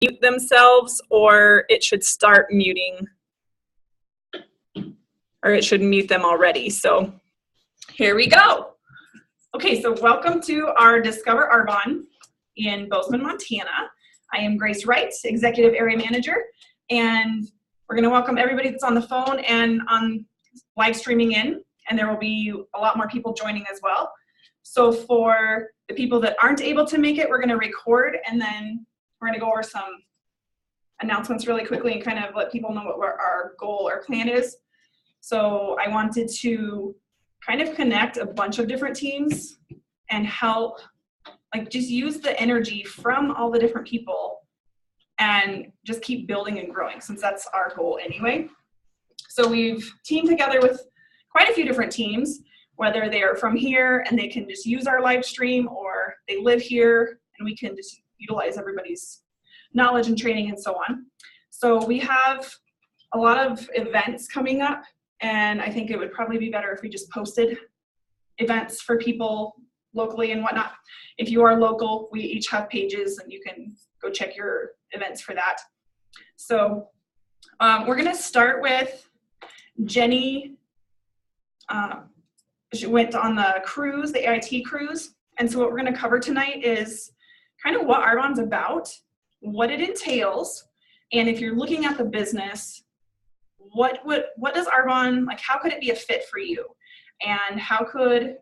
mute themselves, or it should start muting, or it should mute them already. So here we go. Okay, so welcome to our Discover Arbonne in Bozeman, Montana. I am Grace Wright, Executive Area Manager, and we're going to welcome everybody that's on the phone and on live streaming in, and there will be a lot more people joining as well. So for the people that aren't able to make it, we're going to record, and then we're going to go over some announcements really quickly and kind of let people know what our goal or plan is. So I wanted to kind of connect a bunch of different teams and help, like, just use the energy from all the different people and just keep building and growing, since that's our goal anyway. So we've teamed together with quite a few different teams, whether they are from here and they can just use our live stream, or they live here and we can just utilize everybody's knowledge and training and so on. So we have a lot of events coming up, and I think it would probably be better if we just posted events for people locally and whatnot. If you are local, we each have pages and you can go check your events for that. So we're going to start with Jenny. She went on the cruise, the AIT cruise. And so what we're going to cover tonight is kind of what Arbonne's about, what it entails, and if you're looking at the business, what does Arbonne, like, how could it be a fit for you? And how could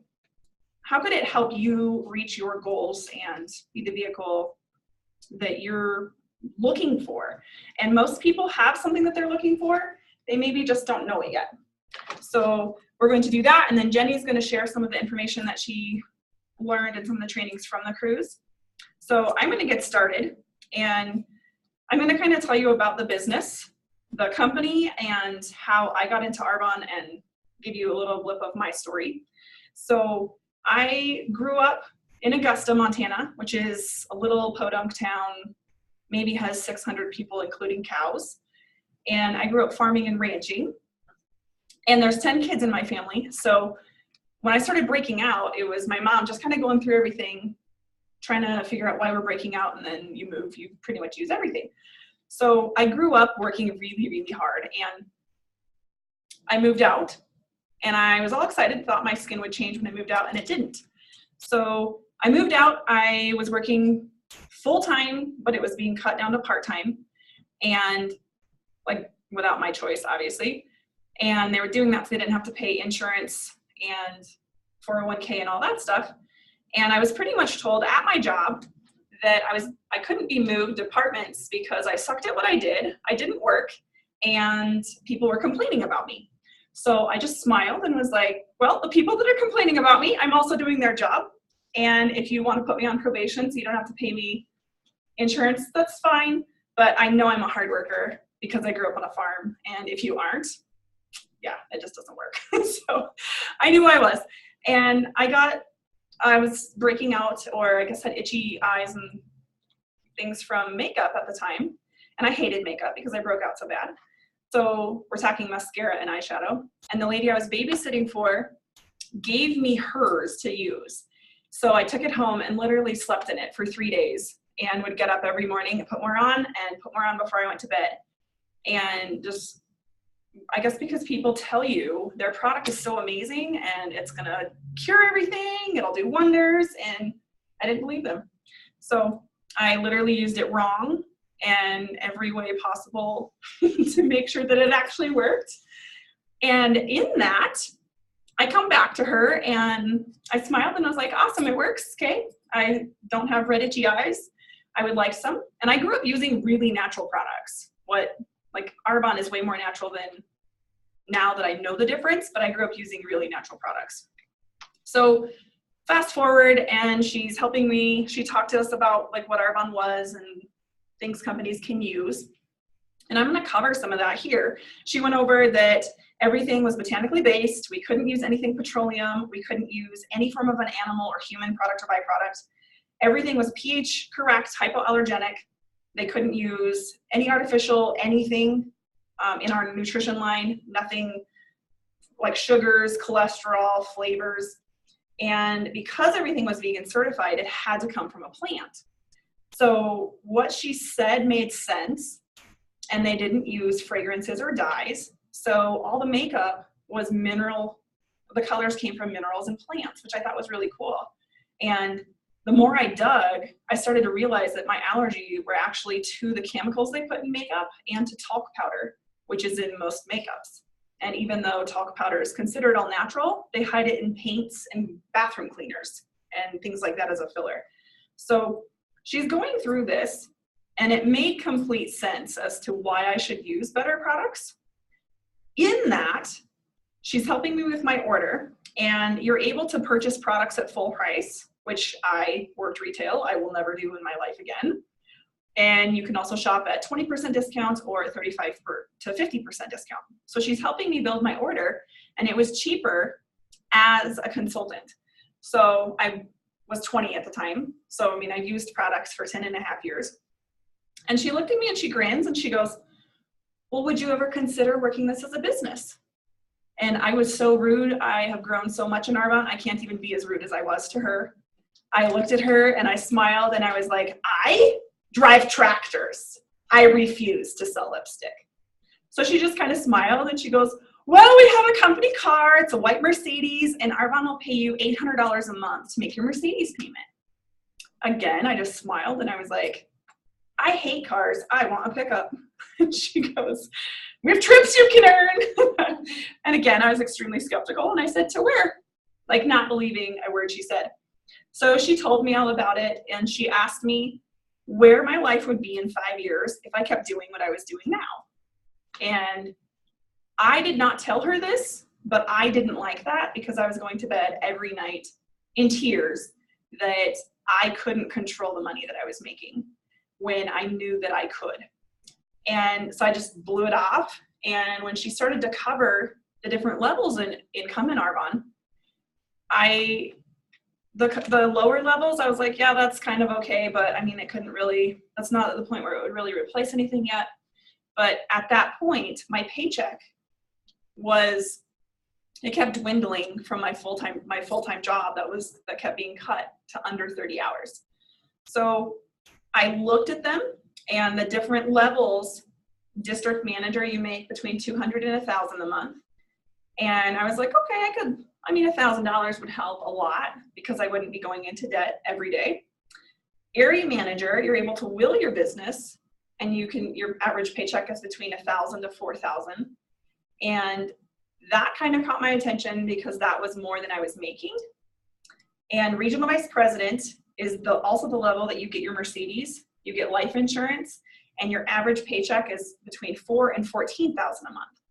it help you reach your goals and be the vehicle that you're looking for? And most people have something that they're looking for, they maybe just don't know it yet. So we're going to do that, and then Jenny's going to share some of the information that she learned and some of the trainings from the cruise. So I'm going to get started, and I'm going to kind of tell you about the business, the company, and how I got into Arbonne, and give you a little blip of my story. So I grew up in Augusta, Montana, which is a little podunk town, maybe has 600 people, including cows. And I grew up farming and ranching. And there's 10 kids in my family. So when I started breaking out, it was my mom just kind of going through everything, trying to figure out why we're breaking out, and then you move, you pretty much use everything. So I grew up working really, really hard, and I moved out, and I was all excited, thought my skin would change when I moved out, and it didn't. So I moved out, I was working full-time, but it was being cut down to part-time, and like without my choice, obviously. And they were doing that so they didn't have to pay insurance and 401k and all that stuff. And I was pretty much told at my job that I couldn't be moved departments because I sucked at what I did. I didn't work, and people were complaining about me. So I just smiled and was like, well, the people that are complaining about me, I'm also doing their job. And if you want to put me on probation so you don't have to pay me insurance, that's fine. But I know I'm a hard worker because I grew up on a farm. And if you aren't, yeah, it just doesn't work. So I knew I was. And I was breaking out, or I guess had itchy eyes and things from makeup at the time. And I hated makeup because I broke out so bad. So we're talking mascara and eyeshadow. And the lady I was babysitting for gave me hers to use. So I took it home and literally slept in it for 3 days, and would get up every morning and put more on, and put more on before I went to bed. And just, I guess because people tell you their product is so amazing and it's going to cure everything, it'll do wonders, and I didn't believe them. So I literally used it wrong in every way possible to make sure that it actually worked. And in that, I come back to her and I smiled and I was like, awesome, it works, okay? I don't have red itchy eyes. I would like some. And I grew up using really natural products. Like Arbonne is way more natural than now that I know the difference, but I grew up using really natural products. So fast forward, and she's helping me. She talked to us about like what Arbonne was and things companies can use. And I'm going to cover some of that here. She went over that everything was botanically based. We couldn't use anything petroleum. We couldn't use any form of an animal or human product or byproduct. Everything was pH correct, hypoallergenic. They couldn't use any artificial anything in our nutrition line, nothing like sugars, cholesterol, flavors. And because everything was vegan certified, it had to come from a plant. So what she said made sense, and they didn't use fragrances or dyes. So all the makeup was mineral, the colors came from minerals and plants, which I thought was really cool. And the more I dug, I started to realize that my allergy were actually to the chemicals they put in makeup and to talc powder, which is in most makeups. And even though talc powder is considered all natural, they hide it in paints and bathroom cleaners and things like that as a filler. So she's going through this, and it made complete sense as to why I should use better products. In that, she's helping me with my order, and you're able to purchase products at full price, which I worked retail. I will never do in my life again. And you can also shop at 20% discount or 35 to 50% discount. So she's helping me build my order, and it was cheaper as a consultant. So I was 20 at the time. So, I mean, I've used products for 10 and a half years. And she looked at me and she grins and she goes, well, would you ever consider working this as a business? And I was so rude. I have grown so much in Arbonne. I can't even be as rude as I was to her. I looked at her and I smiled and I was like, I drive tractors. I refuse to sell lipstick. So she just kind of smiled and she goes, well, we have a company car. It's a white Mercedes, and Arbonne will pay you $800 a month to make your Mercedes payment. Again, I just smiled and I was like, I hate cars. I want a pickup. And she goes, we have trips you can earn. And again, I was extremely skeptical. And I said, to where? Like, not believing a word she said. So she told me all about it. And she asked me where my life would be in 5 years if I kept doing what I was doing now. And I did not tell her this, but I didn't like that because I was going to bed every night in tears that I couldn't control the money that I was making when I knew that I could. And so I just blew it off. And when she started to cover the different levels in income in Arbonne, the lower levels, I was like, yeah, that's kind of okay. But I mean, it couldn't really, that's not at the point where it would really replace anything yet. But at that point, my paycheck it kept dwindling from my full-time job that kept being cut to under 30 hours. So I looked at them and the different levels. District manager, you make between $200 and $1,000 a month. And I was like, okay, $1,000 would help a lot because I wouldn't be going into debt every day. Area manager, you're able to will your business, and your average paycheck is between $1,000 to $4,000. And that kind of caught my attention because that was more than I was making. And regional vice president is also the level that you get your Mercedes, you get life insurance, and your average paycheck is between $4,000 and $14,000 a month.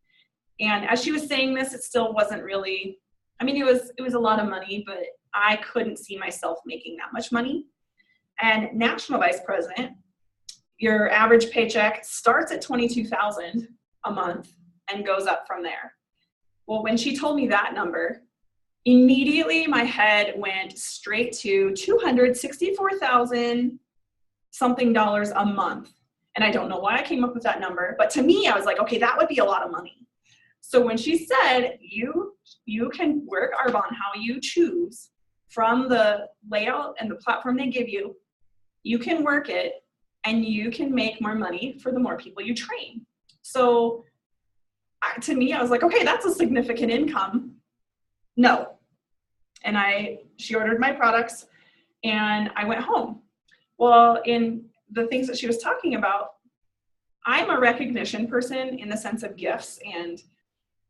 And as she was saying this, it still wasn't really, it was a lot of money, but I couldn't see myself making that much money. And national vice president, your average paycheck starts at $22,000 a month and goes up from there. Well, when she told me that number, immediately my head went straight to $264,000 something a month. And I don't know why I came up with that number, but to me, I was like, okay, that would be a lot of money. So when she said, you can work Arbonne how you choose from the layout and the platform they give you, you can work it and you can make more money for the more people you train. So to me, I was like, okay, that's a significant income. No. And she ordered my products and I went home. Well, in the things that she was talking about, I'm a recognition person in the sense of gifts, and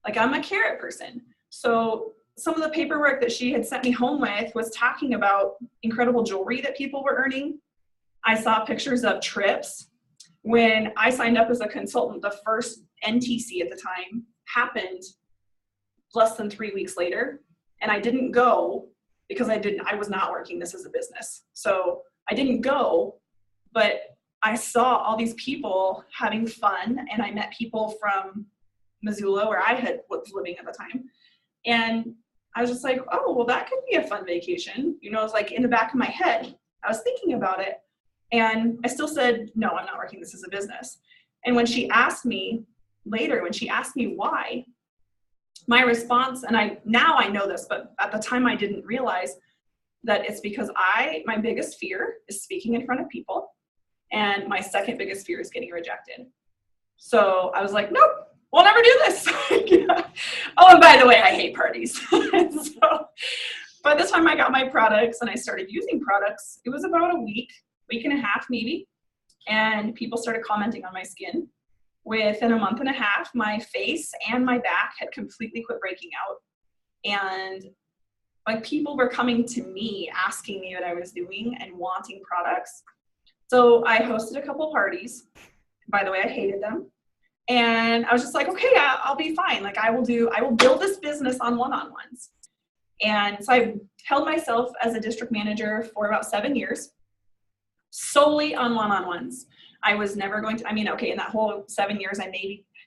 like I'm a carrot person. So some of the paperwork that she had sent me home with was talking about incredible jewelry that people were earning. I saw pictures of trips. When I signed up as a consultant, the first NTC at the time happened less than 3 weeks later. And I didn't go because I was not working this as a business. So I didn't go, but I saw all these people having fun, and I met people from Missoula, where I was living at the time. And I was just like, oh, well, that could be a fun vacation. It was like in the back of my head, I was thinking about it. And I still said, no, I'm not working this as a business. And when she asked me why, my response, and now I know this, but at the time I didn't realize that it's because my biggest fear is speaking in front of people. And my second biggest fear is getting rejected. So I was like, nope, we'll never do this. Yeah. Oh, and by the way, I hate parties. So by the time I got my products and I started using products, it was about a week and a half maybe. And people started commenting on my skin. Within a month and a half, my face and my back had completely quit breaking out. And like people were coming to me asking me what I was doing and wanting products. So I hosted a couple parties. By the way, I hated them. And I was just like, okay, I'll be fine. Like I will build this business on one-on-ones. And so I held myself as a district manager for about 7 years, solely on one-on-ones. I was never going to, in that whole 7 years, I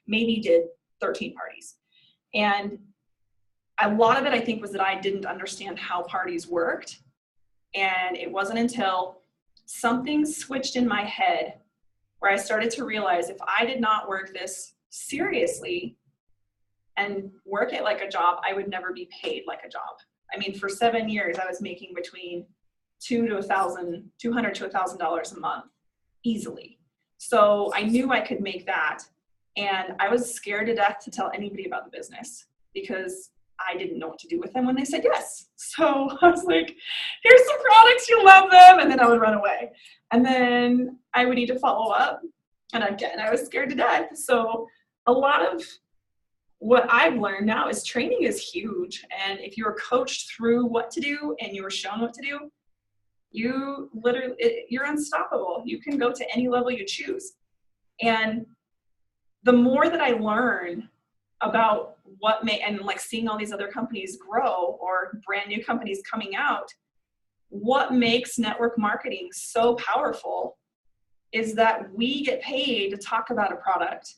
maybe did 13 parties. And a lot of it, I think, was that I didn't understand how parties worked. And it wasn't until something switched in my head where I started to realize if I did not work this seriously and work it like a job, I would never be paid like a job. For 7 years, I was making between $200 to $1,000 a month easily. So I knew I could make that. And I was scared to death to tell anybody about the business because I didn't know what to do with them when they said yes. So I was like, here's some products, you'll love them. And then I would run away. And then I would need to follow up. And again, I was scared to death. So a lot of what I've learned now is training is huge. And if you're coached through what to do and you were shown what to do, you're unstoppable. You can go to any level you choose. And the more that I learn about and like seeing all these other companies grow or brand new companies coming out, what makes network marketing so powerful is that we get paid to talk about a product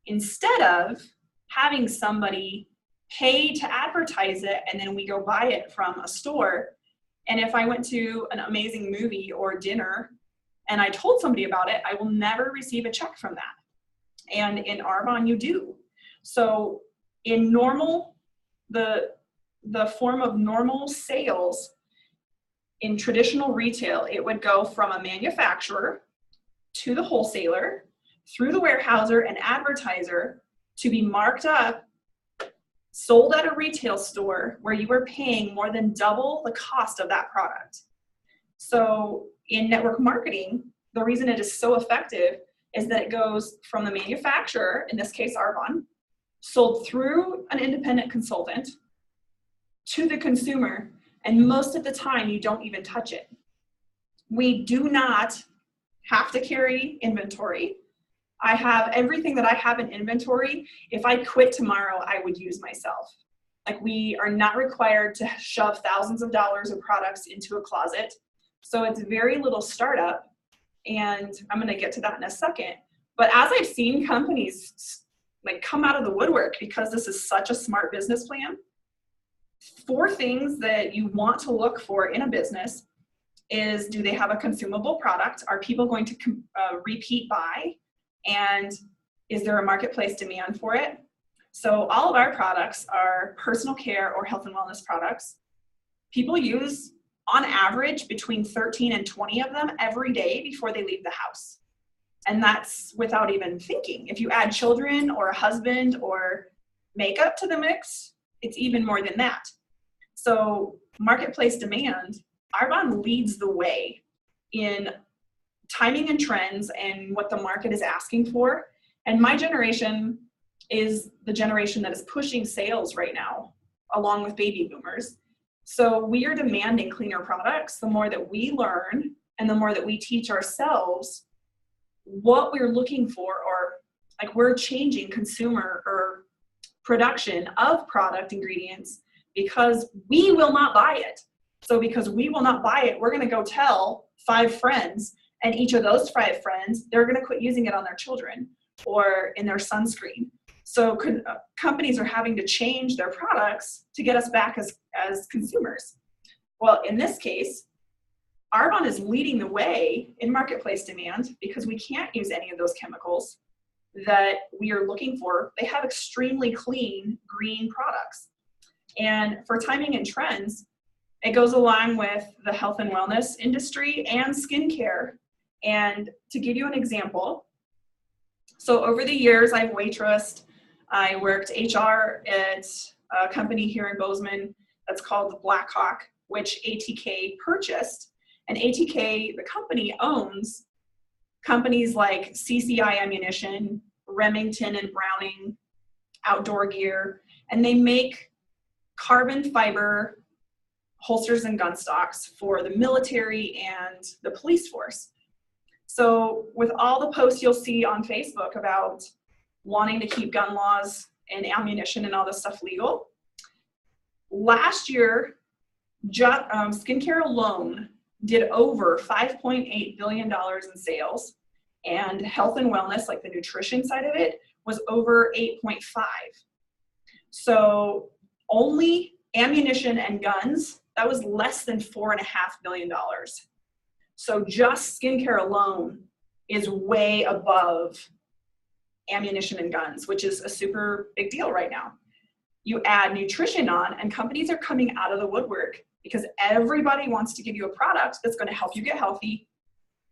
instead of having somebody pay to advertise it and then we go buy it from a store. And if I went to an amazing movie or dinner and I told somebody about it, I will never receive a check from that. And in Arbonne, you do. So in the form of normal sales, in traditional retail, it would go from a manufacturer to the wholesaler, through the warehouser and advertiser to be marked up, sold at a retail store where you were paying more than double the cost of that product. So in network marketing, the reason it is so effective is that it goes from the manufacturer, in this case Arbonne, sold through an independent consultant to the consumer, and most of the time you don't even touch it. We do not have to carry inventory. I have everything that I have in inventory. If I quit tomorrow, I would use myself. Like we are not required to shove thousands of dollars of products into a closet. So it's very little startup. And I'm going to get to that in a second. But as I've seen companies like come out of the woodwork, because this is such a smart business plan, 4 things that you want to look for in a business is, do they have a consumable product? Are people going to repeat buy? And is there a marketplace demand for it? So all of our products are personal care or health and wellness products. People use, on average, between 13 and 20 of them every day before they leave the house. And that's without even thinking. If you add children or a husband or makeup to the mix, it's even more than that. So marketplace demand, Arbonne leads the way in timing and trends and what the market is asking for. And my generation is the generation that is pushing sales right now, along with baby boomers. So we are demanding cleaner products. The more that we learn and the more that we teach ourselves what we're looking for, or like we're changing consumer or production of product ingredients because we will not buy it. So because we will not buy it, we're going to go tell 5 friends, and each of those 5 friends, they're going to quit using it on their children or in their sunscreen. So companies are having to change their products to get us back as consumers. Well, in this case, Arbonne is leading the way in marketplace demand because we can't use any of those chemicals that we are looking for. They have extremely clean green products. And for timing and trends, it goes along with the health and wellness industry and skincare. And to give you an example, so over the years, I've waitressed, I worked HR at a company here in Bozeman that's called Blackhawk, which ATK purchased. And ATK, the company, owns companies like CCI Ammunition, Remington and Browning, Outdoor Gear, and they make carbon fiber holsters and gun stocks for the military and the police force. So with all the posts you'll see on Facebook about wanting to keep gun laws and ammunition and all this stuff legal, last year, skincare alone did over $5.8 billion in sales, and health and wellness, like the nutrition side of it, was over 8.5. So only ammunition and guns, that was less than $4.5 billion. So just skincare alone is way above ammunition and guns, which is a super big deal right now. You add nutrition on, and companies are coming out of the woodwork because everybody wants to give you a product that's going to help you get healthy,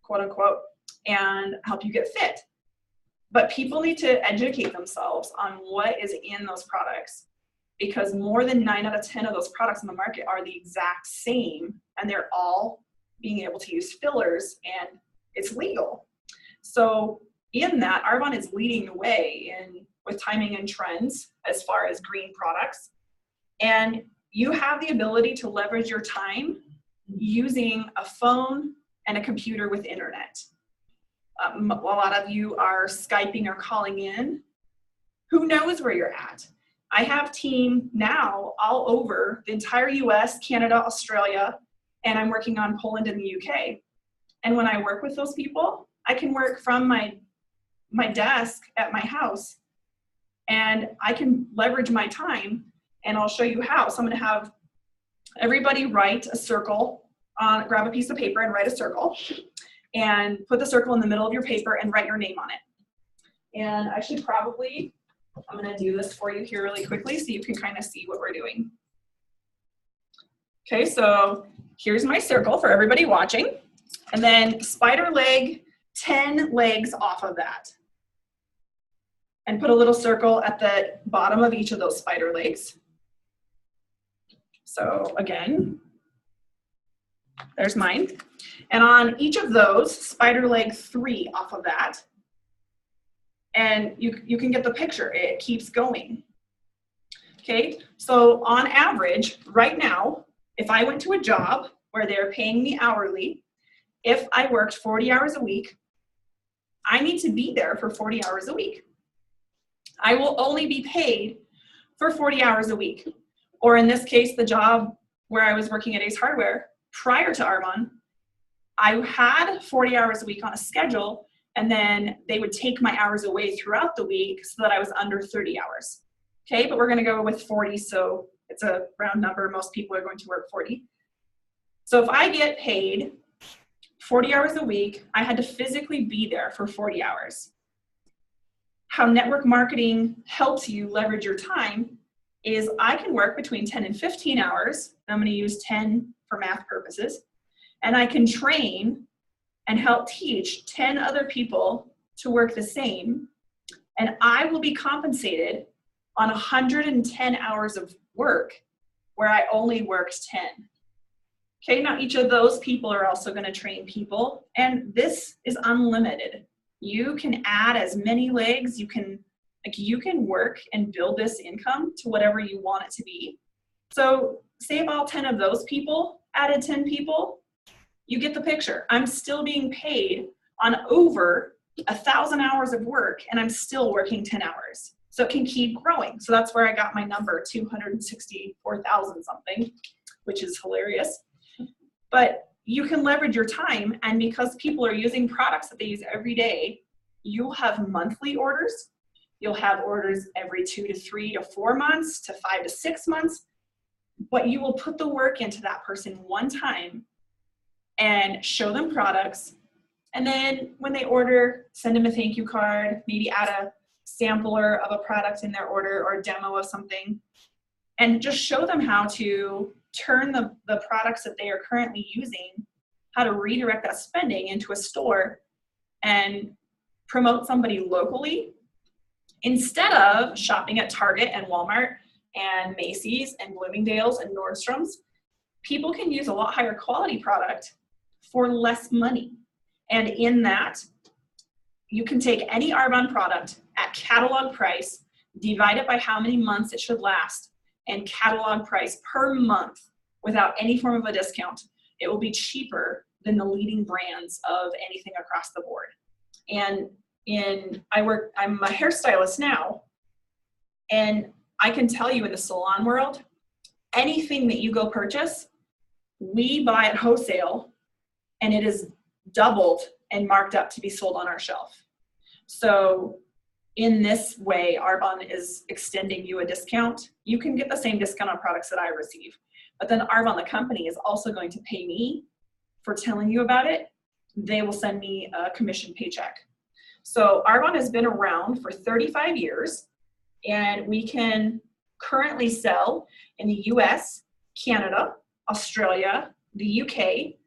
quote unquote, and help you get fit. But people need to educate themselves on what is in those products, because more than 9 out of 10 of those products in the market are the exact same, and they're all being able to use fillers, and it's legal. So in that, Arbonne is leading the way with timing and trends as far as green products. And you have the ability to leverage your time using a phone and a computer with internet. A lot of you are Skyping or calling in. Who knows where you're at? I have team now all over the entire US, Canada, Australia, and I'm working on Poland and the UK. And when I work with those people, I can work from my desk at my house, and I can leverage my time, and I'll show you how. So I'm gonna have everybody write a circle, grab a piece of paper and write a circle, and put the circle in the middle of your paper and write your name on it. And I should probably, I'm gonna do this for you here really quickly so you can kind of see what we're doing. Okay, so here's my circle for everybody watching. And then spider leg, 10 legs off of that. And put a little circle at the bottom of each of those spider legs. So again, there's mine. And on each of those, spider leg 3 off of that. And you can get the picture, it keeps going. Okay, so on average, right now, if I went to a job where they're paying me hourly, if I worked 40 hours a week, I need to be there for 40 hours a week. I will only be paid for 40 hours a week. Or in this case, the job where I was working at Ace Hardware prior to Arbonne, I had 40 hours a week on a schedule, and then they would take my hours away throughout the week so that I was under 30 hours. Okay, but we're gonna go with 40, so it's a round number. Most people are going to work 40. So if I get paid 40 hours a week, I had to physically be there for 40 hours. How network marketing helps you leverage your time is I can work between 10 and 15 hours. I'm going to use 10 for math purposes. And I can train and help teach 10 other people to work the same. And I will be compensated on 110 hours of work where I only worked 10. Okay, now each of those people are also going to train people, and this is unlimited. You can add as many legs, you can work and build this income to whatever you want it to be. So say if all 10 of those people added 10 people, you get the picture. I'm still being paid on over 1,000 hours of work, and I'm still working 10 hours. So it can keep growing. So that's where I got my number, 264,000 something, which is hilarious. But you can leverage your time, and because people are using products that they use every day, you'll have monthly orders. You'll have orders every 2 to 3 to 4 months to 5 to 6 months, but you will put the work into that person one time and show them products. And then when they order, send them a thank you card, maybe add a sampler of a product in their order or a demo of something, and just show them how to turn the products that they are currently using, how to redirect that spending into a store and promote somebody locally instead of shopping at Target and Walmart and Macy's and Bloomingdale's and Nordstrom's. People can use a lot higher quality product for less money. And in that, you can take any Arbonne product at catalog price, divide it by how many months it should last, and catalog price per month without any form of a discount. It will be cheaper than the leading brands of anything across the board. And I'm a hairstylist now, and I can tell you in the salon world, anything that you go purchase, we buy at wholesale, and it is doubled and marked up to be sold on our shelf. So in this way, Arbonne is extending you a discount. You can get the same discount on products that I receive, but then Arbonne, the company, is also going to pay me for telling you about it. They will send me a commission paycheck. So Arbonne has been around for 35 years, and we can currently sell in the US, Canada, Australia, the UK.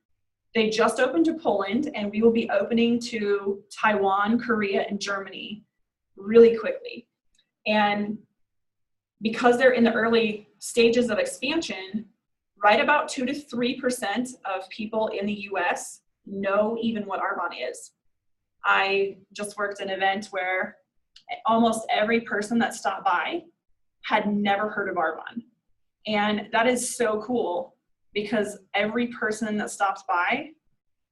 They just opened to Poland, and we will be opening to Taiwan, Korea, and Germany really quickly. And because they're in the early stages of expansion, right about 2 to 3% of people in the US know even what Arbonne is. I just worked an event where almost every person that stopped by had never heard of Arbonne. And that is so cool, because every person that stopped by,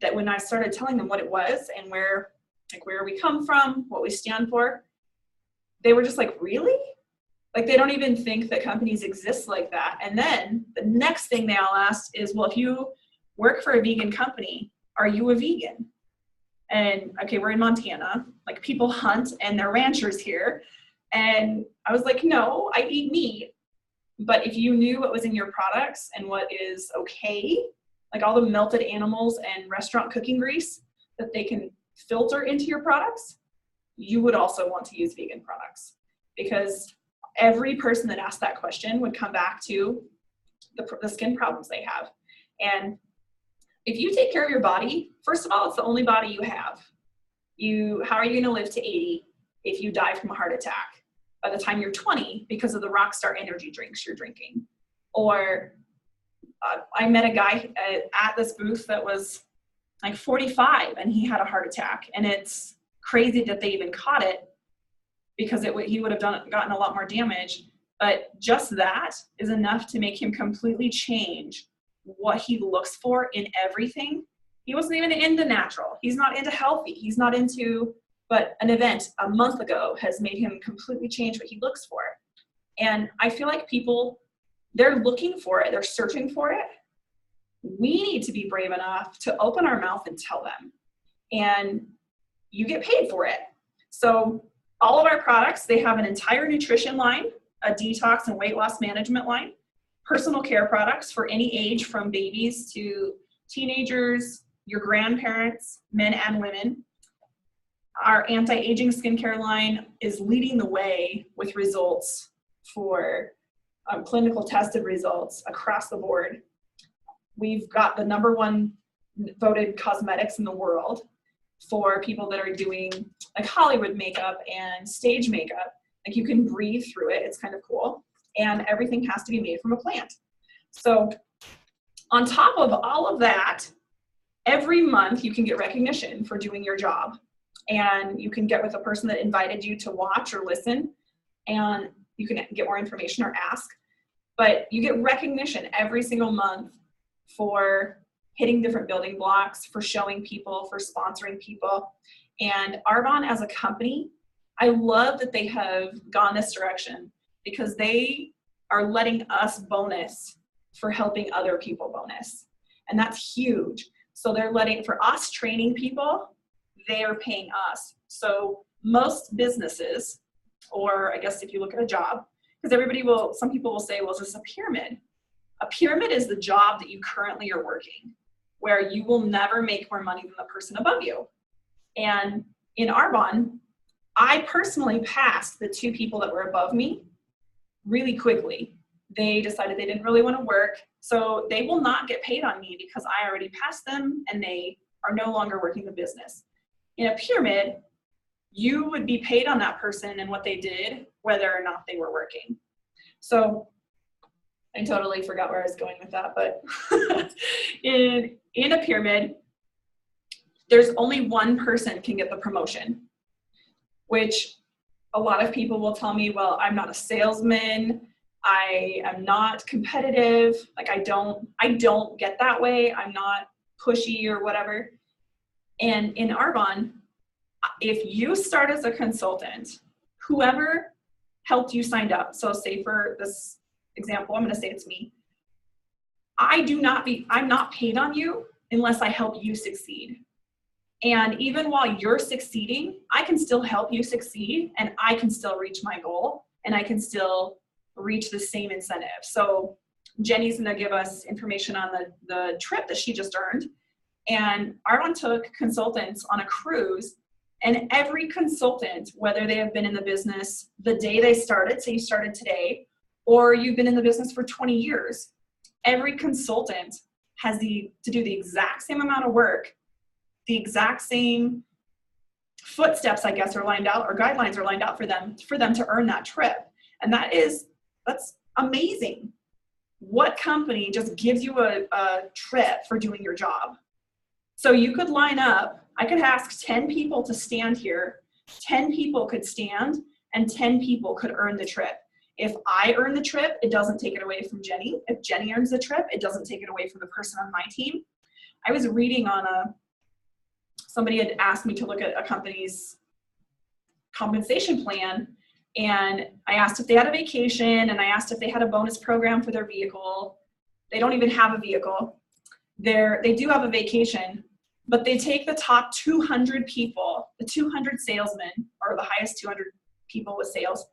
that when I started telling them what it was and where we come from, what we stand for, they were just like, really? Like, they don't even think that companies exist like that. And then the next thing they all asked is, well, if you work for a vegan company, are you a vegan? And okay, we're in Montana, like, people hunt and they're ranchers here. And I was like, no, I eat meat. But if you knew what was in your products and what is okay, like all the melted animals and restaurant cooking grease that they can filter into your products, you would also want to use vegan products. Because every person that asked that question would come back to the skin problems they have. And if you take care of your body, first of all, it's the only body you have. How are you gonna live to 80 if you die from a heart attack by the time you're 20 because of the Rockstar energy drinks you're drinking? Or I met a guy at this booth that was like 45 and he had a heart attack. And it's crazy that they even caught it, because he would have gotten a lot more damage. But just that is enough to make him completely change what he looks for in everything. He wasn't even into natural. He's not into healthy. He's not into, but an event a month ago has made him completely change what he looks for. And I feel like people, they're looking for it. They're searching for it. We need to be brave enough to open our mouth and tell them. And you get paid for it. So all of our products, they have an entire nutrition line, a detox and weight loss management line, personal care products for any age from babies to teenagers, your grandparents, men and women. Our anti-aging skincare line is leading the way with results for clinical tested results across the board. We've got the #1 voted cosmetics in the world for people that are doing like Hollywood makeup and stage makeup. Like, you can breathe through it. It's kind of cool. And everything has to be made from a plant. So on top of all of that, every month you can get recognition for doing your job. And you can get with a person that invited you to watch or listen, and you can get more information or ask. But you get recognition every single month for hitting different building blocks, for showing people, for sponsoring people. And Arbonne as a company, I love that they have gone this direction, because they are letting us bonus for helping other people bonus. And that's huge. So they're letting, for us training people, they are paying us. So most businesses, or I guess if you look at a job, because some people will say, well, is this a pyramid? A pyramid is the job that you currently are working, where you will never make more money than the person above you. And in Arbonne, I personally passed the 2 people that were above me really quickly. They decided they didn't really want to work, So they will not get paid on me because I already passed them and they are no longer working the business. In a pyramid, you would be paid on that person and what they did, whether or not they were working. So I totally forgot where I was going with that, but in a pyramid, there's only one person can get the promotion, which a lot of people will tell me, well, I'm not a salesman. I am not competitive. Like I don't get that way. I'm not pushy or whatever. And in Arbonne, if you start as a consultant, whoever helped you sign up, so say for this example, I'm going to say it's me. I'm not paid on you unless I help you succeed. And even while you're succeeding, I can still help you succeed and I can still reach my goal and I can still reach the same incentive. So Jenny's going to give us information on the trip that she just earned. And Arbonne took consultants on a cruise, and every consultant, whether they have been in the business the day they started, so you started today, or you've been in the business for 20 years, every consultant has to do the exact same amount of work, the exact same footsteps, I guess, are lined out, or guidelines are lined out for them to earn that trip. And that's amazing. What company just gives you a trip for doing your job? So you could line up, I could ask 10 people to stand here, 10 people could stand, and 10 people could earn the trip. If I earn the trip, it doesn't take it away from Jenny. If Jenny earns the trip, it doesn't take it away from the person on my team. I was reading on somebody had asked me to look at a company's compensation plan, and I asked if they had a vacation, and I asked if they had a bonus program for their vehicle. They don't even have a vehicle. They do have a vacation, but they take the top 200 people, the 200 salesmen, or the highest 200 people with sales,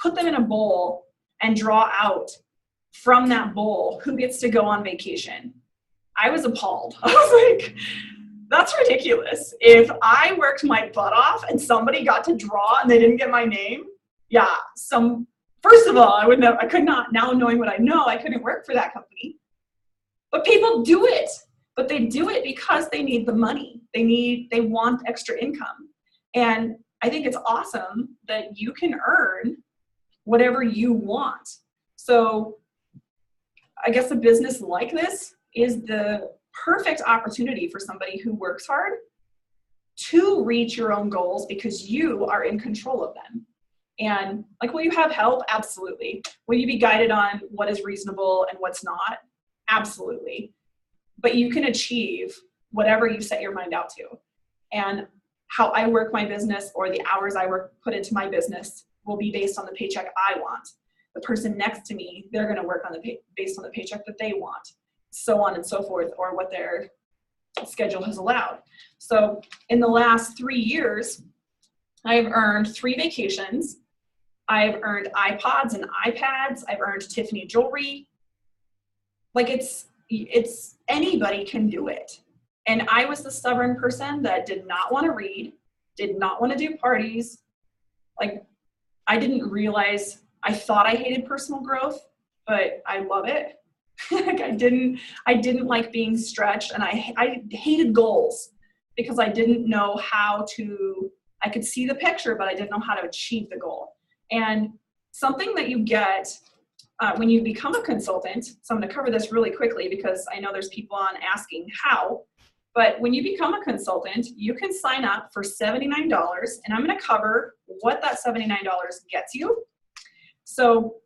put them in a bowl and draw out from that bowl who gets to go on vacation. I was appalled. I was like, that's ridiculous. If I worked my butt off and somebody got to draw and they didn't get my name, yeah, first of all, I could not, now knowing what I know, I couldn't work for that company. But people do it, but they do it because they need the money. They want extra income. And I think it's awesome that you can earn whatever you want. So I guess a business like this is the perfect opportunity for somebody who works hard to reach your own goals because you are in control of them. And like, will you have help? Absolutely. Will you be guided on what is reasonable and what's not? Absolutely. But you can achieve whatever you set your mind out to. And how I work my business or the hours I put into my business will be based on the paycheck I want. The person next to me, they're going to work based on the paycheck that they want, so on and so forth, or what their schedule has allowed. So in the last 3 years, I've earned 3 vacations. I've earned iPods and iPads. I've earned Tiffany jewelry. Like it's anybody can do it. And I was the stubborn person that did not want to read, did not want to do parties. Like I didn't realize, I thought I hated personal growth, but I love it. Like I didn't like being stretched, and I hated goals because I didn't know I could see the picture, but I didn't know how to achieve the goal. And something that you get when you become a consultant, so I'm going to cover this really quickly because I know there's people on asking how, but when you become a consultant, you can sign up for $79, and I'm going to cover what that $79 gets you. So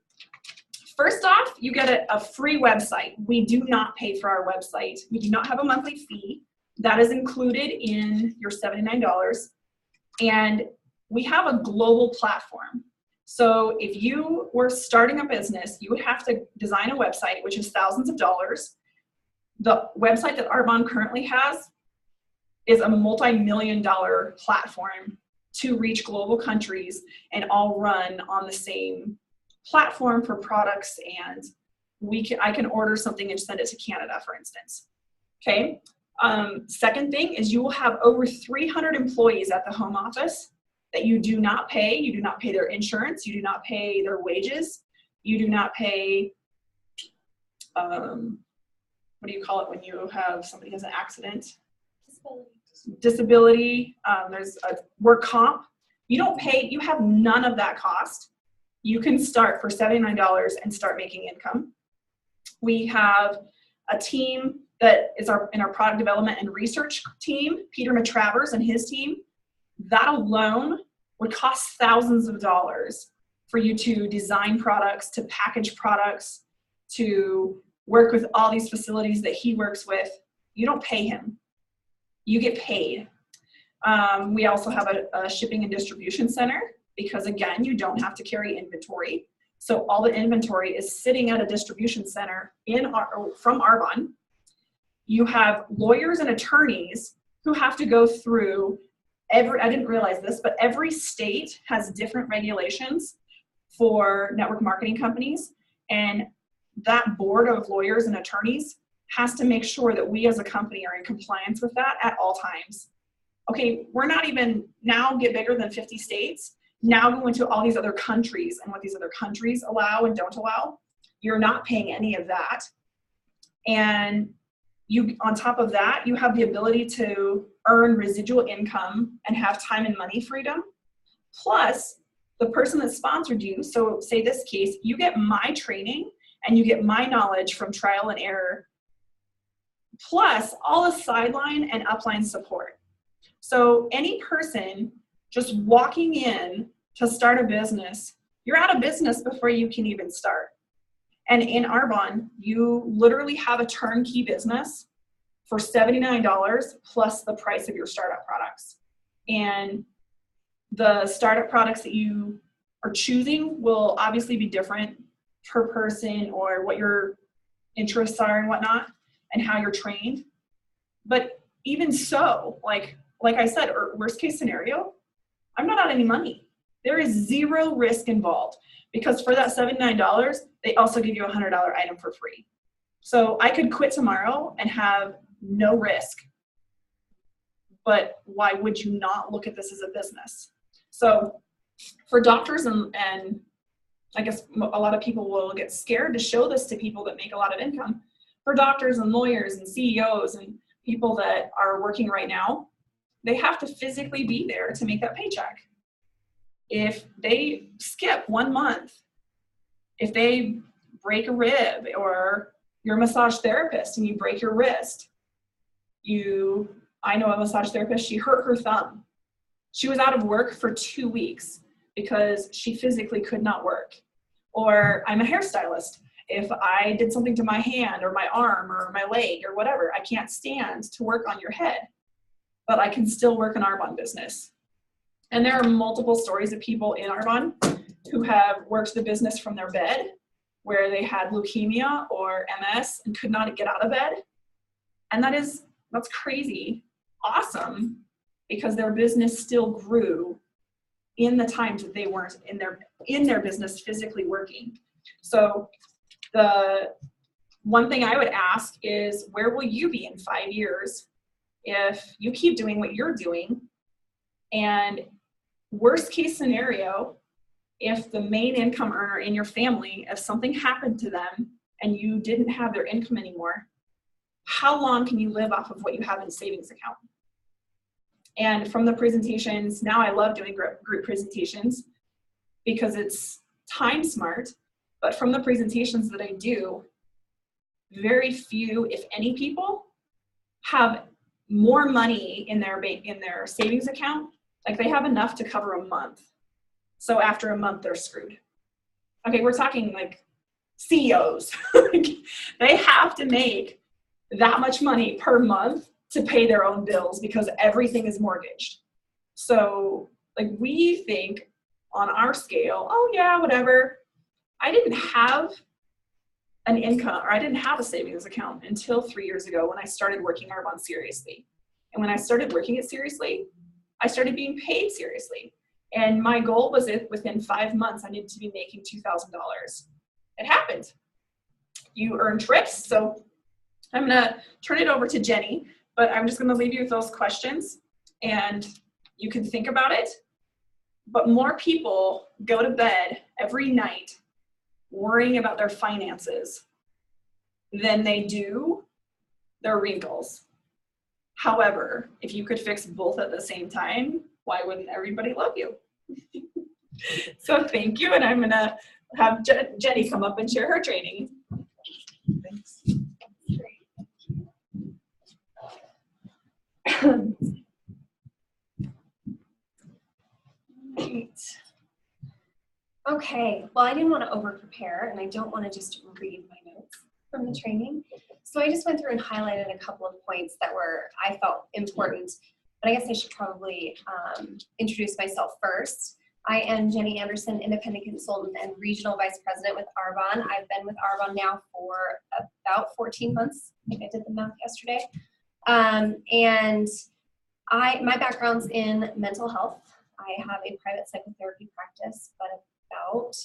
first off, you get a free website. We do not pay for our website. We do not have a monthly fee. That is included in your $79. And we have a global platform. So if you were starting a business, you would have to design a website, which is thousands of dollars. The website that Arbonne currently has is a multi-million-dollar platform to reach global countries and all run on the same platform for products, and I can order something and send it to Canada, for instance. Okay. Second thing is you will have over 300 employees at the home office that you do not pay. You do not pay their insurance. You do not pay their wages. You do not pay what do you call it when you have somebody has an accident? Disability. There's a work comp. You don't pay, you have none of that cost. You can start for $79 and start making income. We have a team that is in our product development and research team, Peter Matravers and his team. That alone would cost thousands of dollars for you to design products, to package products, to work with all these facilities that he works with. You don't pay him. You get paid. We also have a shipping and distribution center because, again, you don't have to carry inventory. So all the inventory is sitting at a distribution center from Arbonne. You have lawyers and attorneys who have to go through I didn't realize this, but every state has different regulations for network marketing companies. And that board of lawyers and attorneys has to make sure that we as a company are in compliance with that at all times. Okay, we're not even now get bigger than 50 states. Now go into all these other countries and what these other countries allow and don't allow. You're not paying any of that. And you, on top of that, you have the ability to earn residual income and have time and money freedom. Plus, the person that sponsored you, so say this case, you get my training and you get my knowledge from trial and error, plus all the sideline and upline support. So any person just walking in to start a business, you're out of business before you can even start. And in Arbonne, you literally have a turnkey business for $79 plus the price of your startup products. And the startup products that you are choosing will obviously be different per person or what your interests are and whatnot and how you're trained. But even so, like I said, worst case scenario, I'm not out any money. There is zero risk involved because for that $79, they also give you a $100 item for free. So I could quit tomorrow and have no risk. But why would you not look at this as a business? So for doctors and I guess a lot of people will get scared to show this to people that make a lot of income. For doctors and lawyers and CEOs and people that are working right now, they have to physically be there to make that paycheck. If they skip 1 month, if they break a rib, or you're a massage therapist and you break your wrist, I know a massage therapist, she hurt her thumb. She was out of work for 2 weeks because she physically could not work. Or I'm a hairstylist. If I did something to my hand or my arm or my leg or whatever, I can't stand to work on your head, but I can still work an Arbonne business. And there are multiple stories of people in Arbonne who have worked the business from their bed, where they had leukemia or MS and could not get out of bed. And that's crazy, awesome, because their business still grew in the times that they weren't in their business physically working. So the one thing I would ask is, where will you be in 5 years if you keep doing what you're doing? And worst case scenario, if the main income earner in your family, if something happened to them and you didn't have their income anymore, how long can you live off of what you have in savings account? And from the presentations, now I love doing group presentations because it's time smart, but from the presentations that I do, very few, if any, people have more money in their savings account. Like they have enough to cover a month. So after a month, they're screwed. Okay, we're talking like CEOs. They have to make that much money per month to pay their own bills because everything is mortgaged. So like we think on our scale, oh yeah, whatever. I didn't have an income, or I didn't have a savings account until 3 years ago when I started working Arbonne seriously. And when I started working it seriously, I started being paid seriously. And my goal was if within 5 months I needed to be making $2,000. It happened. You earn trips. So I'm gonna turn it over to Jenny, but I'm just gonna leave you with those questions and you can think about it. But more people go to bed every night worrying about their finances than they do their wrinkles. However, if you could fix both at the same time, why wouldn't everybody love you? So thank you, and I'm gonna have Jenny come up and share her training. Thanks. Great. Okay, well, I didn't want to over-prepare, and I don't want to just read my notes from the training. So I just went through and highlighted a couple of points that I felt important, but I guess I should probably introduce myself first. I am Jenny Anderson, independent consultant and regional vice president with Arbonne. I've been with Arbonne now for about 14 months. I think I did the math yesterday. And my background's in mental health. I have a private psychotherapy practice, but about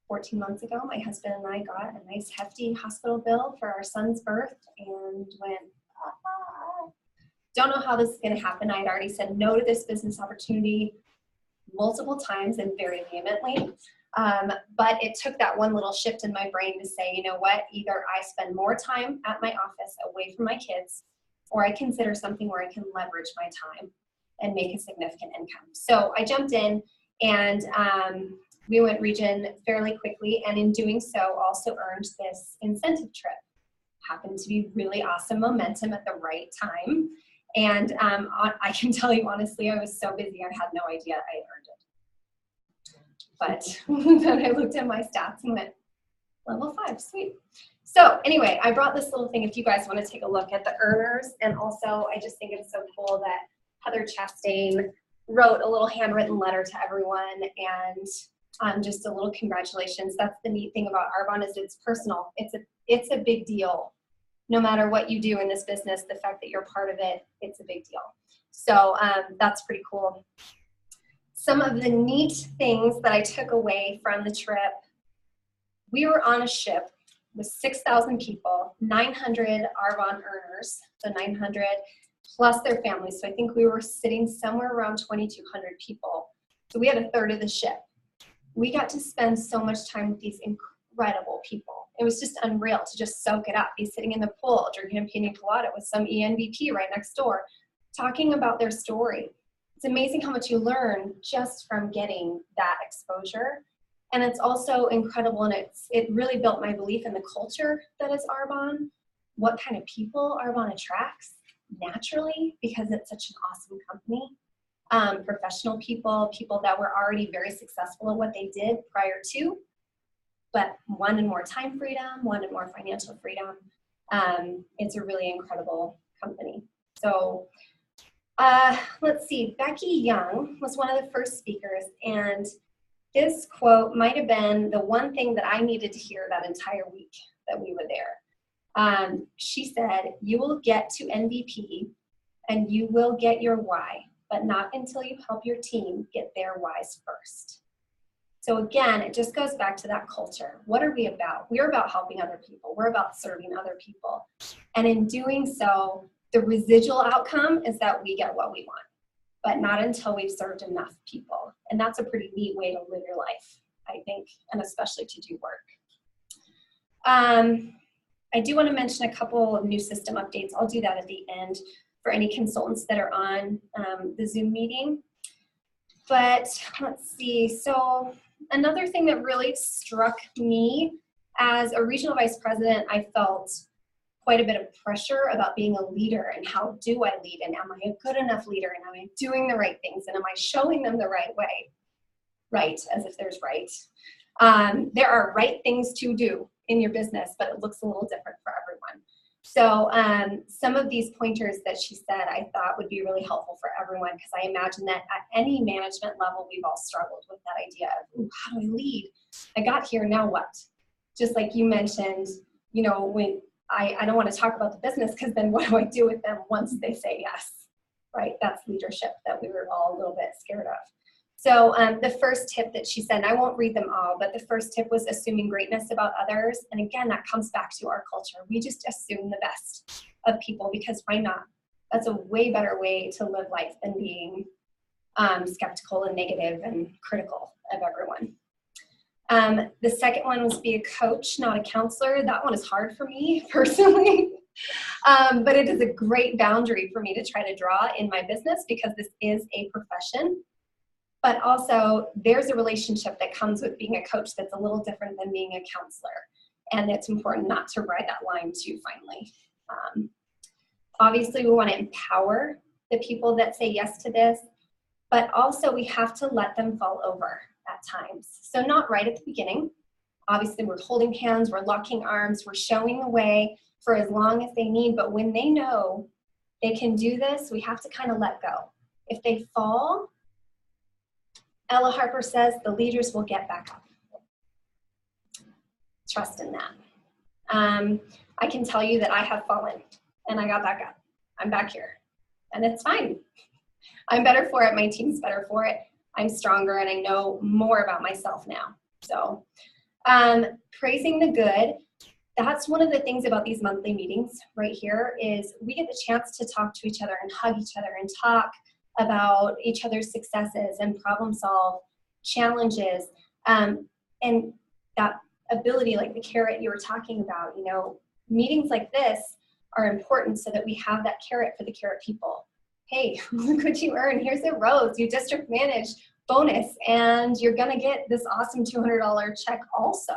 14 months ago, my husband and I got a nice hefty hospital bill for our son's birth and went, don't know how this is going to happen. I had already said no to this business opportunity multiple times and very vehemently. But it took that one little shift in my brain to say, you know what, either I spend more time at my office away from my kids, or I consider something where I can leverage my time and make a significant income. So I jumped in and we went region fairly quickly, and in doing so also earned this incentive trip. Happened to be really awesome momentum at the right time. And I can tell you honestly, I was so busy I had no idea I earned it. But then I looked at my stats and went, level 5, sweet. So anyway, I brought this little thing if you guys want to take a look at the earners. And also I just think it's so cool that Heather Chastain wrote a little handwritten letter to everyone, and just a little congratulations. That's the neat thing about Arbonne, is it's personal. It's a big deal. No matter what you do in this business, the fact that you're part of it, it's a big deal. So that's pretty cool. Some of the neat things that I took away from the trip: we were on a ship with 6,000 people, 900 Arbonne earners, so 900 plus their families. So I think we were sitting somewhere around 2,200 people. So we had a third of the ship. We got to spend so much time with these incredible people. It was just unreal to just soak it up, be sitting in the pool, drinking a pina colada with some ENVP right next door, talking about their story. It's amazing how much you learn just from getting that exposure. And it's also incredible, and it really built my belief in the culture that is Arbonne, what kind of people Arbonne attracts naturally, because it's such an awesome company. Professional people, people that were already very successful at what they did prior to, but wanted more time freedom, wanted more financial freedom. It's a really incredible company. So let's see, Becky Young was one of the first speakers, and this quote might have been the one thing that I needed to hear that entire week that we were there. She said, "You will get to MVP and you will get your why, but not until you help your team get their whys first." So again, it just goes back to that culture. What are we about? We're about helping other people. We're about serving other people. And in doing so, the residual outcome is that we get what we want, but not until we've served enough people. And that's a pretty neat way to live your life, I think, and especially to do work. I do want to mention a couple of new system updates. I'll do that at the end for any consultants that are on the Zoom meeting. But let's see. So another thing that really struck me as a regional vice president, I felt quite a bit of pressure about being a leader, and how do I lead, and am I a good enough leader, and am I doing the right things, and am I showing them the right way? Right, as if there's right. There are right things to do in your business, but it looks a little different for everyone. So some of these pointers that she said I thought would be really helpful for everyone, because I imagine that at any management level, we've all struggled with that idea of, ooh, how do I lead? I got here, now what? Just like you mentioned, you know, when I don't want to talk about the business, because then what do I do with them once they say yes, right? That's leadership that we were all a little bit scared of. So the first tip that she said, and I won't read them all, but the first tip was assuming greatness about others. And again, that comes back to our culture. We just assume the best of people, because why not? That's a way better way to live life than being skeptical and negative and critical of everyone. The second one was be a coach, not a counselor. That one is hard for me personally. But it is a great boundary for me to try to draw in my business because this is a profession. But also, there's a relationship that comes with being a coach that's a little different than being a counselor. And it's important not to ride that line too finely. Obviously, we want to empower the people that say yes to this, but also we have to let them fall over at times. So not right at the beginning. Obviously, we're holding hands, we're locking arms, we're showing the way for as long as they need. But when they know they can do this, we have to kind of let go. If they fall, Ella Harper says the leaders will get back up. Trust in that. I can tell you that I have fallen and I got back up. I'm back here and it's fine. I'm better for it. My team's better for it. I'm stronger and I know more about myself now. So praising the good. That's one of the things about these monthly meetings right here is we get the chance to talk to each other and hug each other and talk about each other's successes and problem solve challenges. And that ability, like the carrot you were talking about, you know, meetings like this are important so that we have that carrot for the carrot people. Hey, look what you earned. Here's a rose, you district manage bonus, and you're gonna get this awesome $200 check also.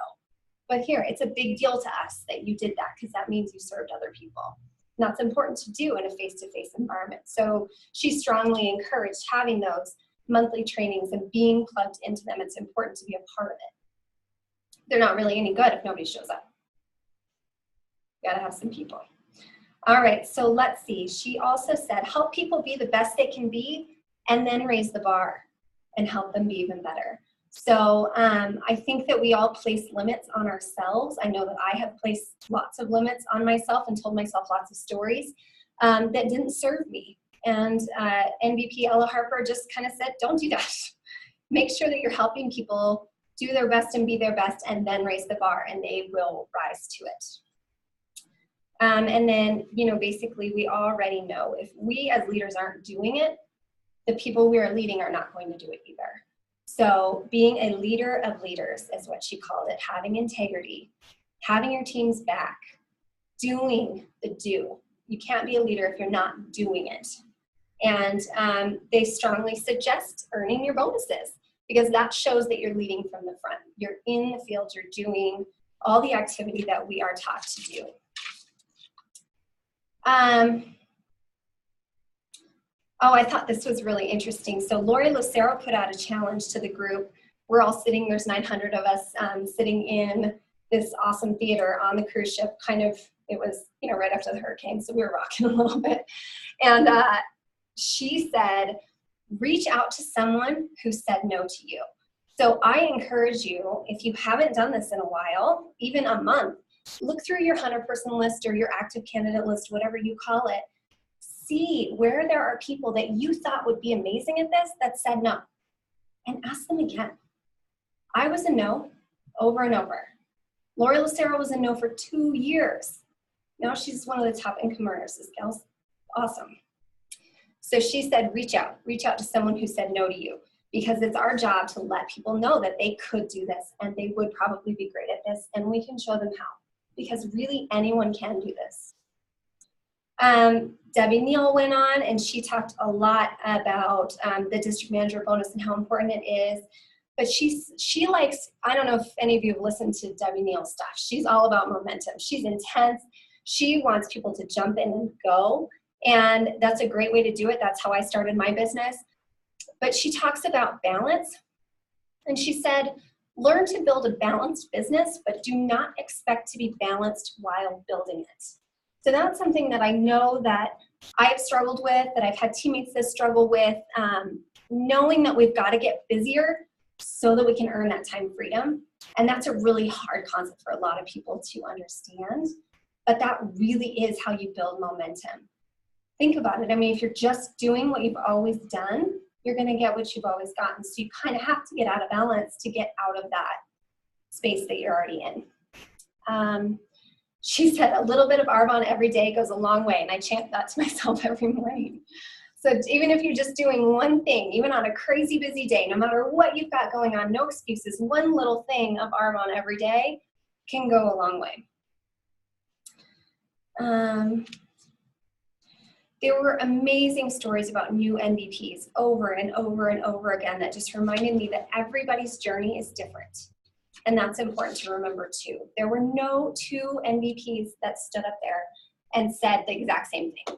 But here, it's a big deal to us that you did that because that means you served other people. And that's important to do in a face-to-face environment. So she strongly encouraged having those monthly trainings and being plugged into them. It's important to be a part of it. They're not really any good if nobody shows up. You gotta have some people. All right, so let's see. She also said, help people be the best they can be and then raise the bar and help them be even better. So I think that we all place limits on ourselves. I know that I have placed lots of limits on myself and told myself lots of stories that didn't serve me. And MVP Ella Harper just kind of said, don't do that. Make sure that you're helping people do their best and be their best and then raise the bar and they will rise to it. And then, you know, basically we already know if we as leaders aren't doing it, the people we are leading are not going to do it either. So being a leader of leaders is what she called it, having integrity, having your team's back, doing the do. You can't be a leader if you're not doing it. And they strongly suggest earning your bonuses because that shows that you're leading from the front. You're in the field, you're doing all the activity that we are taught to do. Oh, I thought this was really interesting. So Lori Lucero put out a challenge to the group. We're all sitting, there's 900 of us sitting in this awesome theater on the cruise ship. Kind of, it was, you know, right after the hurricane, so we were rocking a little bit. And she said, reach out to someone who said no to you. So I encourage you, if you haven't done this in a while, even a month, look through your 100-person list or your active candidate list, whatever you call it. See where there are people that you thought would be amazing at this that said no, and ask them again. I was a no over and over. Lori Lucero was a no for 2 years. Now she's one of the top income earners. This gal's awesome. So she said, reach out to someone who said no to you, because it's our job to let people know that they could do this and they would probably be great at this, and we can show them how, because really anyone can do this. Debbie Neal went on and she talked a lot about the district manager bonus and how important it is. But she likes, I don't know if any of you have listened to Debbie Neal's stuff. She's all about momentum. She's intense. She wants people to jump in and go. And that's a great way to do it. That's how I started my business. But she talks about balance. And she said, learn to build a balanced business, but do not expect to be balanced while building it. So that's something that I know that I've struggled with, that I've had teammates that struggle with, knowing that we've got to get busier so that we can earn that time freedom. And that's a really hard concept for a lot of people to understand, but that really is how you build momentum. Think about it. I mean, if you're just doing what you've always done, you're going to get what you've always gotten. So you kind of have to get out of balance to get out of that space that you're already in. She said a little bit of Arbonne every day goes a long way, and I chant that to myself every morning. So even if you're just doing one thing, even on a crazy busy day, no matter what you've got going on, no excuses, one little thing of Arbonne every day can go a long way. There were amazing stories about new MVPs over and over and over again that just reminded me that everybody's journey is different. And that's important to remember too. There were no two MVPs that stood up there and said the exact same thing.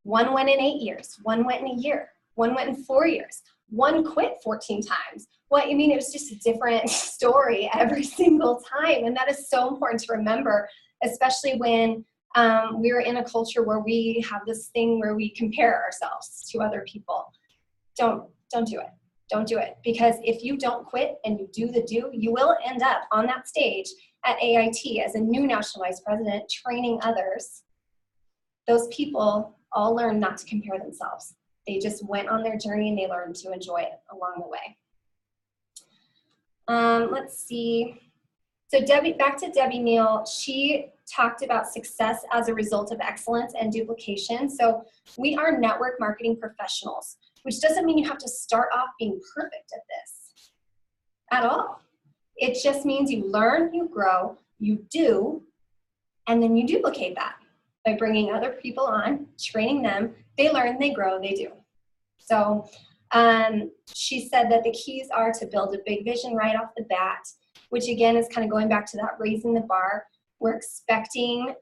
One went in 8 years, one went in a year, one went in 4 years, one quit 14 times. Well, I mean, it was just a different story every single time. And that is so important to remember, especially when we're in a culture where we have this thing where we compare ourselves to other people. Don't do it. Don't do it. Because if you don't quit and you do the do, you will end up on that stage at AIT as a new national vice president training others. Those people all learn not to compare themselves. They just went on their journey and they learned to enjoy it along the way. Let's see. So back to Debbie Neal, she talked about success as a result of excellence and duplication. So we are network marketing professionals, which doesn't mean you have to start off being perfect at this at all. It just means you learn, you grow, you do, and then you duplicate that by bringing other people on, training them. They learn, they grow, they do. So she said that the keys are to build a big vision right off the bat, which again is kind of going back to that raising the bar. We're expecting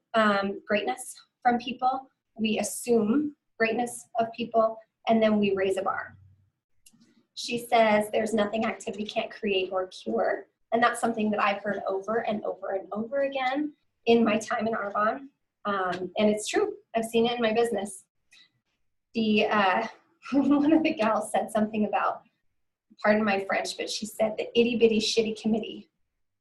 greatness from people. We assume greatness of people, and then we raise a bar. She says there's nothing activity can't create or cure. And that's something that I've heard over and over and over again in my time in Arbonne. And it's true. I've seen it in my business. One of the gals said something about, pardon my French, but she said the itty bitty shitty committee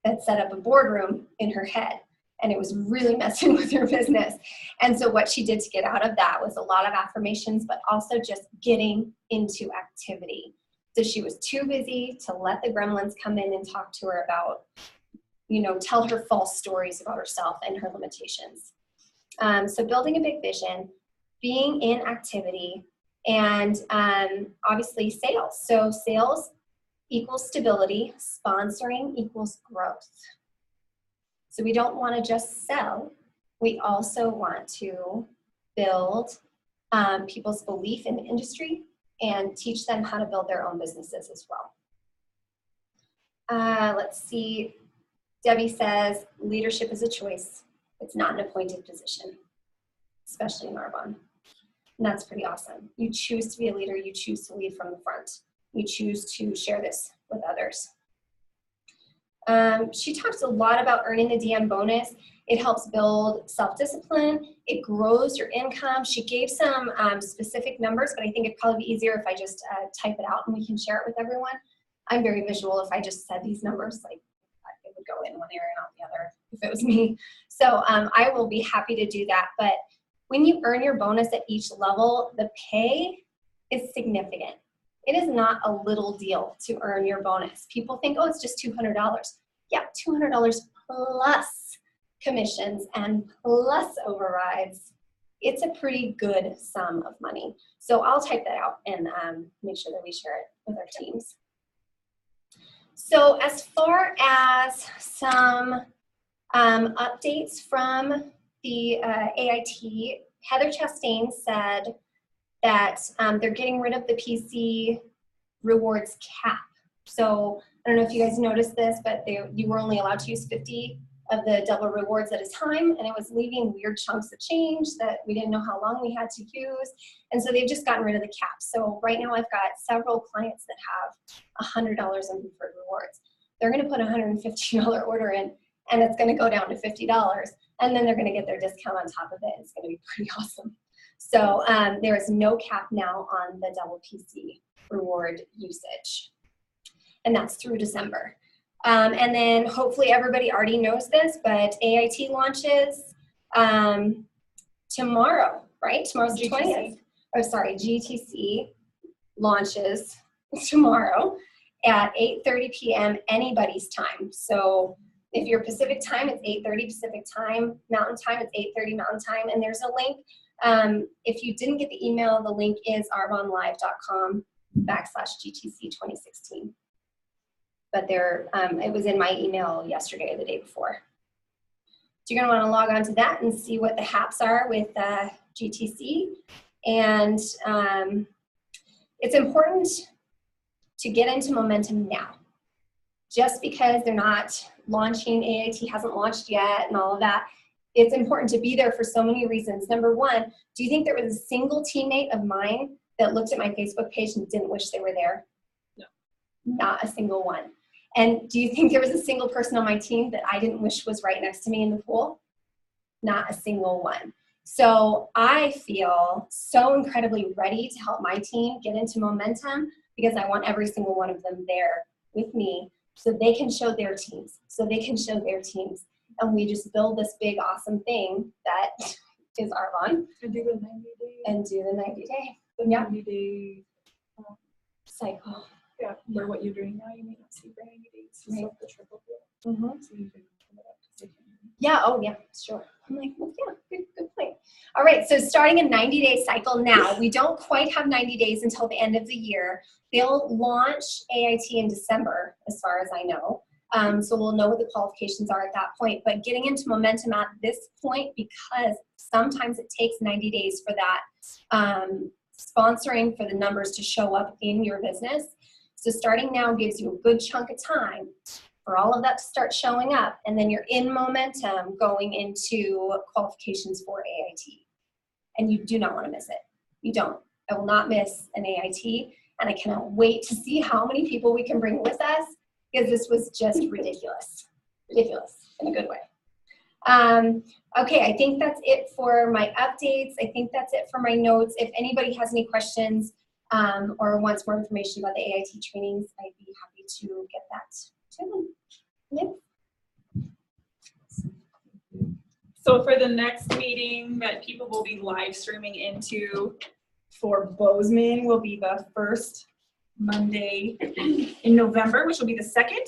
that set up a boardroom in her head. And it was really messing with her business. And so what she did to get out of that was a lot of affirmations, but also just getting into activity. So she was too busy to let the gremlins come in and talk to her about, tell her false stories about herself and her limitations. So building a big vision, being in activity, and obviously sales. So sales equals stability, sponsoring equals growth. So we don't want to just sell. We also want to build people's belief in the industry and teach them how to build their own businesses as well. Let's see. Debbie says, leadership is a choice. It's not an appointed position, especially in Arbonne. And that's pretty awesome. You choose to be a leader. You choose to lead from the front. You choose to share this with others. She talks a lot about earning the DM bonus. It helps build self-discipline. It grows your income. She gave some specific numbers, but I think it'd probably be easier if I just type it out and we can share it with everyone. I'm very visual. If I just said these numbers, like it would go in one area and out the other if it was me. So I will be happy to do that. But when you earn your bonus at each level, the pay is significant. It is not a little deal to earn your bonus. People think, oh, it's just $200. Yeah, $200 plus commissions and plus overrides. It's a pretty good sum of money. So I'll type that out and make sure that we share it with our teams. So as far as some updates from the AIT, Heather Chastain said that they're getting rid of the PC rewards cap. So I don't know if you guys noticed this, but you were only allowed to use 50 of the double rewards at a time, and it was leaving weird chunks of change that we didn't know how long we had to use. And so they've just gotten rid of the cap. So right now I've got several clients that have $100 in preferred rewards. They're going to put a $150 order in, and it's going to go down to $50, and then they're going to get their discount on top of it. It's going to be pretty awesome. So there is no cap now on the double PC reward usage, and that's through December. And then hopefully everybody already knows this, but AIT launches tomorrow, right? Tomorrow's the 20th. Oh, sorry, GTC launches tomorrow at 8:30 p.m. anybody's time. So if you're Pacific time, it's 8:30 Pacific time. Mountain time, it's 8:30 Mountain time. And there's a link. If you didn't get the email, the link is arbonnelive.com/GTC 2016. But it was in my email yesterday or the day before. you're going to want to log on to that and see what the haps are with GTC. And it's important to get into momentum now. Just because they're not launching, AIT hasn't launched yet and all of that, it's important to be there for so many reasons. Number one, do you think there was a single teammate of mine that looked at my Facebook page and didn't wish they were there? No. Not a single one. And do you think there was a single person on my team that I didn't wish was right next to me in the pool? Not a single one. So I feel so incredibly ready to help my team get into momentum because I want every single one of them there with me so they can show their teams, and we just build this big, awesome thing that is Arbonne. And do the 90 day. And do the 90-day. The 90 day cycle. Yeah, for what you're doing now, you may not see for 90 days. Right. So the triple bill. Mm-hmm. So you can come it up to 6. Yeah, oh yeah, sure. I'm like, well, yeah, good point. All right, so starting a 90-day cycle now. We don't quite have 90 days until the end of the year. They'll launch AIT in December, as far as I know. So we'll know what the qualifications are at that point. But getting into momentum at this point, because sometimes it takes 90 days for that sponsoring, for the numbers to show up in your business. So starting now gives you a good chunk of time for all of that to start showing up, and then you're in momentum going into qualifications for AIT. And you do not want to miss it. You don't. I will not miss an AIT, and I cannot wait to see how many people we can bring with us, because this was just ridiculous. Ridiculous in a good way. Okay, I think that's it for my updates. I think that's it for my notes. If anybody has any questions or wants more information about the AIT trainings, I'd be happy to get that to them. Yep. So for the next meeting that people will be live streaming into for Bozeman will be the first Monday in November, which will be the 2nd.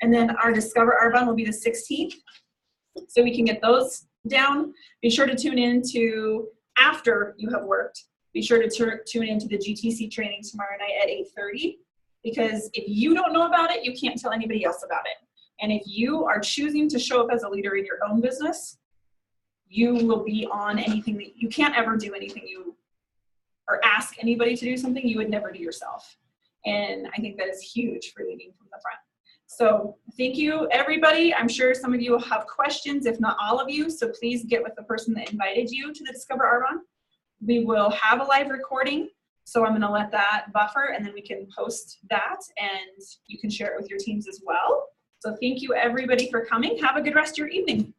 And then our Discover Arbonne will be the 16th. So we can get those down. Be sure to tune in to after you have worked. Be sure to tune into the GTC training tomorrow night at 8:30, because if you don't know about it, you can't tell anybody else about it. And if you are choosing to show up as a leader in your own business, you will be on anything that you can't ever do anything you or ask anybody to do something you would never do yourself. And I think that is huge for leading from the front. So thank you, everybody. I'm sure some of you will have questions, if not all of you. So please get with the person that invited you to the Discover Arbonne. We will have a live recording. So I'm going to let that buffer, and then we can post that, and you can share it with your teams as well. So thank you, everybody, for coming. Have a good rest of your evening.